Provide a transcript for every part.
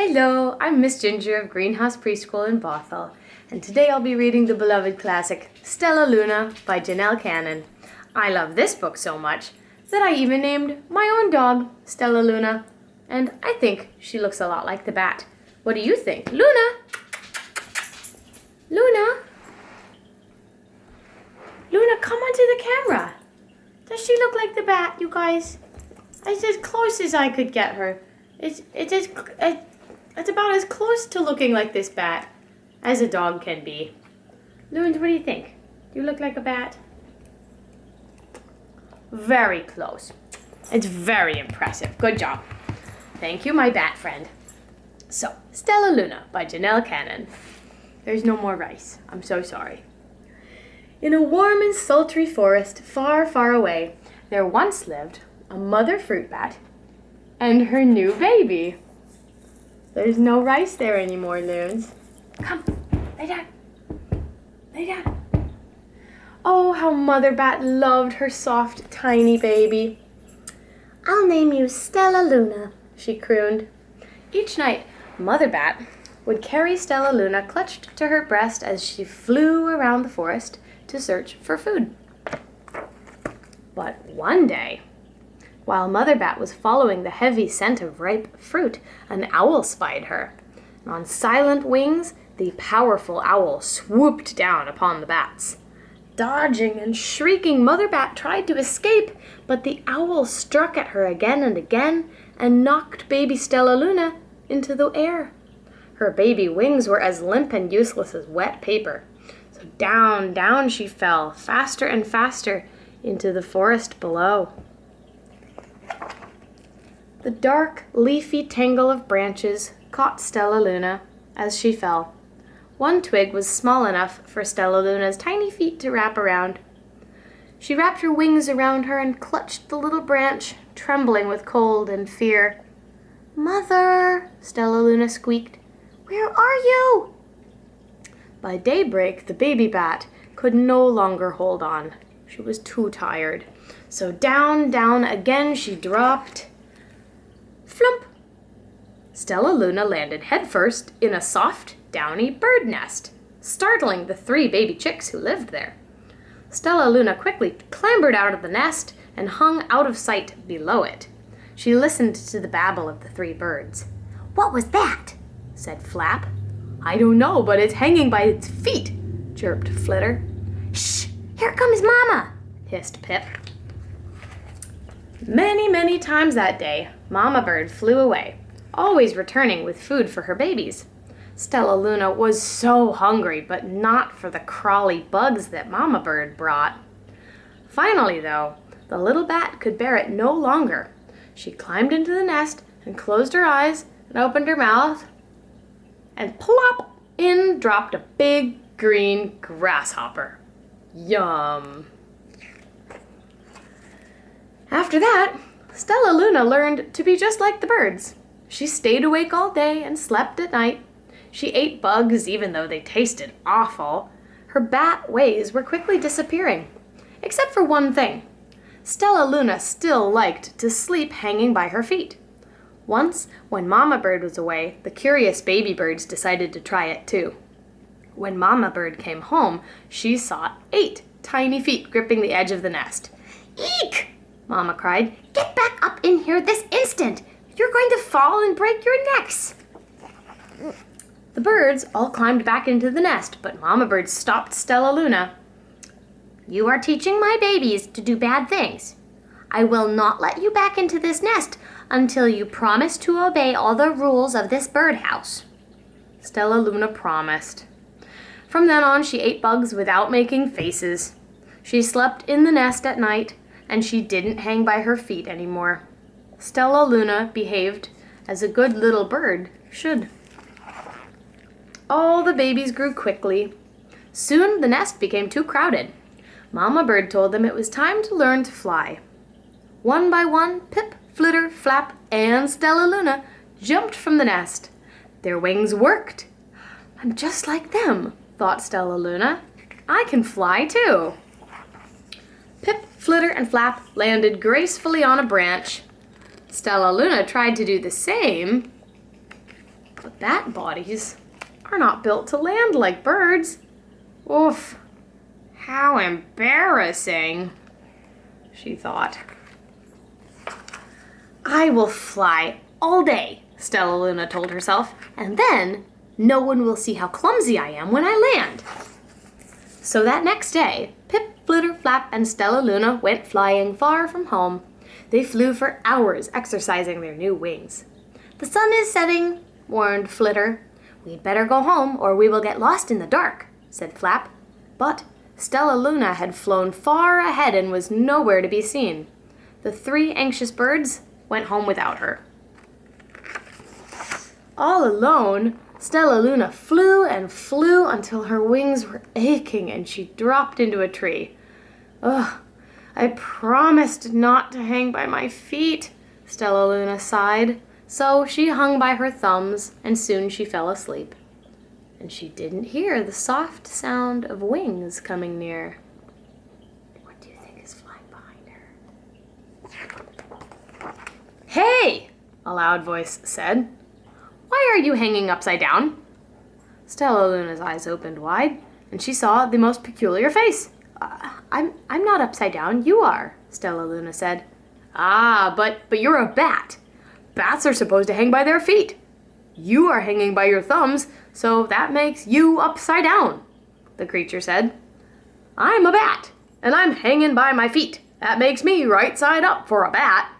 Hello, I'm Miss Ginger of Greenhouse Preschool in Bothell, and today I'll be reading the beloved classic Stellaluna by Janell Cannon. I love this book so much that I even named my own dog Stellaluna, and I think she looks a lot like the bat. What do you think? Luna? Luna? Luna, come onto the camera. Does she look like the bat, you guys? It's as close as I could get her. It's about as close to looking like this bat as a dog can be. Loons, what do you think? Do you look like a bat? Very close. It's very impressive. Good job. Thank you, my bat friend. So, Stellaluna by Janell Cannon. There's no more rice. I'm so sorry. In a warm and sultry forest far, far away, there once lived a mother fruit bat and her new baby. There's no rice there anymore, Loons. Come, lay down. Lay down. Oh, how Mother Bat loved her soft, tiny baby. I'll name you Stellaluna, she crooned. Each night, Mother Bat would carry Stellaluna clutched to her breast as she flew around the forest to search for food. But one day, while Mother Bat was following the heavy scent of ripe fruit, an owl spied her. And on silent wings, the powerful owl swooped down upon the bats. Dodging and shrieking, Mother Bat tried to escape, but the owl struck at her again and again and knocked baby Stellaluna into the air. Her baby wings were as limp and useless as wet paper. So down, down she fell, faster and faster, into the forest below. The dark, leafy tangle of branches caught Stellaluna as she fell. One twig was small enough for Stellaluna's tiny feet to wrap around. She wrapped her wings around her and clutched the little branch, trembling with cold and fear. "Mother," Stellaluna squeaked, "where are you?" By daybreak, the baby bat could no longer hold on. She was too tired. So down, down again she dropped. Flump! Stellaluna landed headfirst in a soft, downy bird nest, startling the 3 baby chicks who lived there. Stellaluna quickly clambered out of the nest and hung out of sight below it. She listened to the babble of the 3 birds. "What was that?" said Flap. "I don't know, but it's hanging by its feet," chirped Flitter. "Shh! Here comes Mama!" hissed Pip. Many, many times that day, Mama Bird flew away, always returning with food for her babies. Stellaluna was so hungry, but not for the crawly bugs that Mama Bird brought. Finally, though, the little bat could bear it no longer. She climbed into the nest and closed her eyes and opened her mouth, and plop! In dropped a big green grasshopper. Yum! After that, Stellaluna learned to be just like the birds. She stayed awake all day and slept at night. She ate bugs even though they tasted awful. Her bat ways were quickly disappearing, except for one thing. Stellaluna still liked to sleep hanging by her feet. Once, when Mama Bird was away, the curious baby birds decided to try it too. When Mama Bird came home, she saw 8 tiny feet gripping the edge of the nest. "Eek!" Mama cried. "Get back up in here this instant! You're going to fall and break your necks!" The birds all climbed back into the nest, but Mama Bird stopped Stellaluna. "You are teaching my babies to do bad things. I will not let you back into this nest until you promise to obey all the rules of this birdhouse." Stellaluna promised. From then on, she ate bugs without making faces. She slept in the nest at night, and she didn't hang by her feet anymore. Stellaluna behaved as a good little bird should. All the babies grew quickly. Soon the nest became too crowded. Mama Bird told them it was time to learn to fly. One by one, Pip, Flitter, Flap, and Stellaluna jumped from the nest. Their wings worked. "I'm just like them," thought Stellaluna. "I can fly too." Pip, Flitter, and Flap landed gracefully on a branch. Stellaluna tried to do the same, But bat bodies are not built to land like birds. Oof, how embarrassing, she thought. I will fly all day, Stellaluna told herself, and then no one will see how clumsy I am when I land. So that next day, Pip, Flitter, Flap, and Stellaluna went flying far from home. They flew for hours, exercising their new wings. The sun is setting, warned Flitter. We'd better go home, or we will get lost in the dark, said Flap. But Stellaluna had flown far ahead and was nowhere to be seen. The three anxious birds went home without her. All alone, Stellaluna flew and flew until her wings were aching and she dropped into a tree. Ugh, I promised not to hang by my feet, Stellaluna sighed. So she hung by her thumbs, and soon she fell asleep. And she didn't hear the soft sound of wings coming near. What do you think is flying behind her? Hey! A loud voice said. Why are you hanging upside down? Stellaluna's eyes opened wide, and she saw the most peculiar face. I'm not upside down, you are, Stellaluna said. Ah, but you're a bat. Bats are supposed to hang by their feet. You are hanging by your thumbs, so that makes you upside down, the creature said. I'm a bat, and I'm hanging by my feet. That makes me right side up for a bat.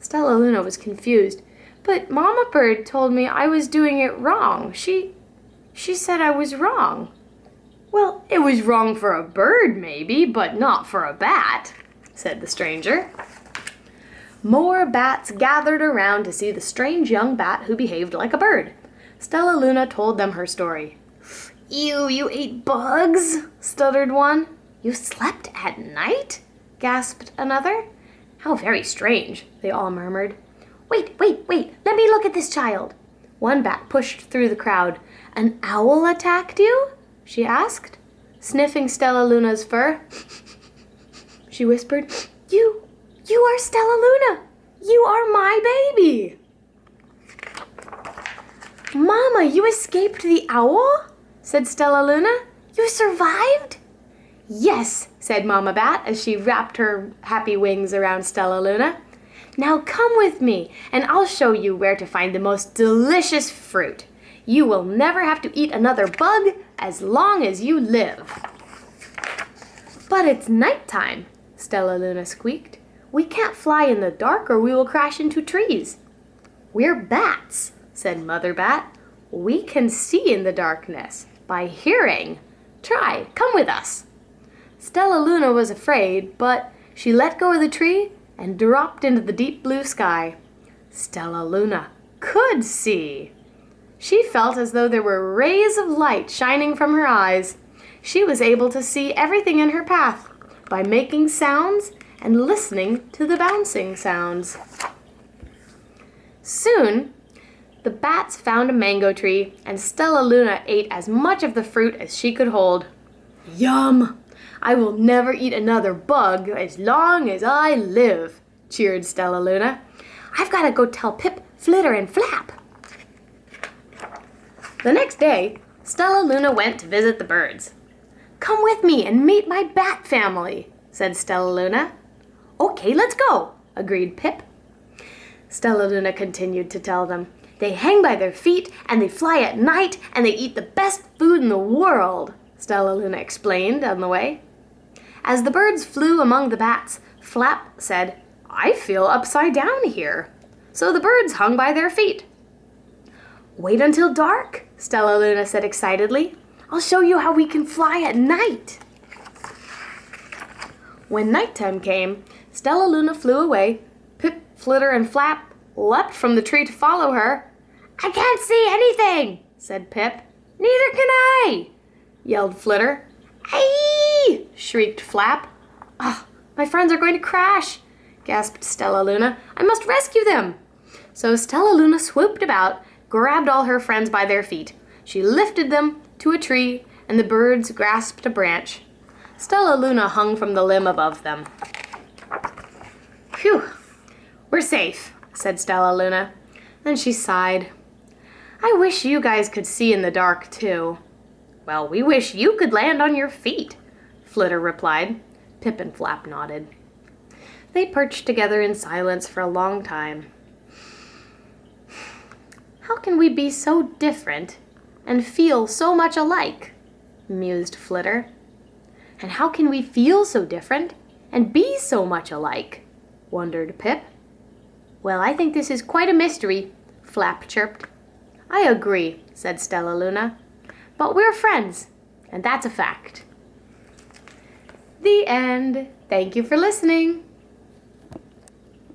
Stellaluna was confused. But Mama Bird told me I was doing it wrong. She said I was wrong. Well, it was wrong for a bird, maybe, but not for a bat, said the stranger. More bats gathered around to see the strange young bat who behaved like a bird. Stellaluna told them her story. You ate bugs, stuttered one. You slept at night? Gasped another. How very strange, they all murmured. Wait, let me look at this child. One bat pushed through the crowd. An owl attacked you? She asked, sniffing Stellaluna's fur. She whispered, You are Stellaluna. You are my baby. Mama, you escaped the owl? Said Stellaluna. You survived? Yes, said Mama Bat as she wrapped her happy wings around Stellaluna. Now come with me, and I'll show you where to find the most delicious fruit. You will never have to eat another bug as long as you live. But it's nighttime, Stellaluna squeaked. We can't fly in the dark or we will crash into trees. We're bats, said Mother Bat. We can see in the darkness by hearing. Try, come with us. Stellaluna was afraid, but she let go of the tree and dropped into the deep blue sky. Stellaluna could see. She felt as though there were rays of light shining from her eyes. She was able to see everything in her path by making sounds and listening to the bouncing sounds. Soon, the bats found a mango tree, and Stellaluna ate as much of the fruit as she could hold. Yum! I will never eat another bug as long as I live, cheered Stellaluna. I've got to go tell Pip, Flitter, and Flap. The next day, Stellaluna went to visit the birds. Come with me and meet my bat family, said Stellaluna. Okay, let's go, agreed Pip. Stellaluna continued to tell them. They hang by their feet, and they fly at night, and they eat the best food in the world, Stellaluna explained on the way. As the birds flew among the bats, Flap said, I feel upside down here. So the birds hung by their feet. Wait until dark, Stellaluna said excitedly. I'll show you how we can fly at night. When nighttime came, Stellaluna flew away. Pip, Flitter, and Flap leapt from the tree to follow her. I can't see anything, said Pip. Neither can I, yelled Flitter. Aye! Shrieked Flap. Oh, my friends are going to crash, gasped Stellaluna. I must rescue them. So Stellaluna swooped about, grabbed all her friends by their feet. She lifted them to a tree, and the birds grasped a branch. Stellaluna hung from the limb above them. Phew, we're safe, said Stellaluna. Then she sighed. I wish you guys could see in the dark, too. Well, we wish you could land on your feet, Flitter replied. Pip and Flap nodded. They perched together in silence for a long time. How can we be so different and feel so much alike? Mused Flitter. And how can we feel so different and be so much alike? Wondered Pip. Well, I think this is quite a mystery, Flap chirped. I agree, said Stellaluna. But we're friends, and that's a fact. The end. Thank you for listening.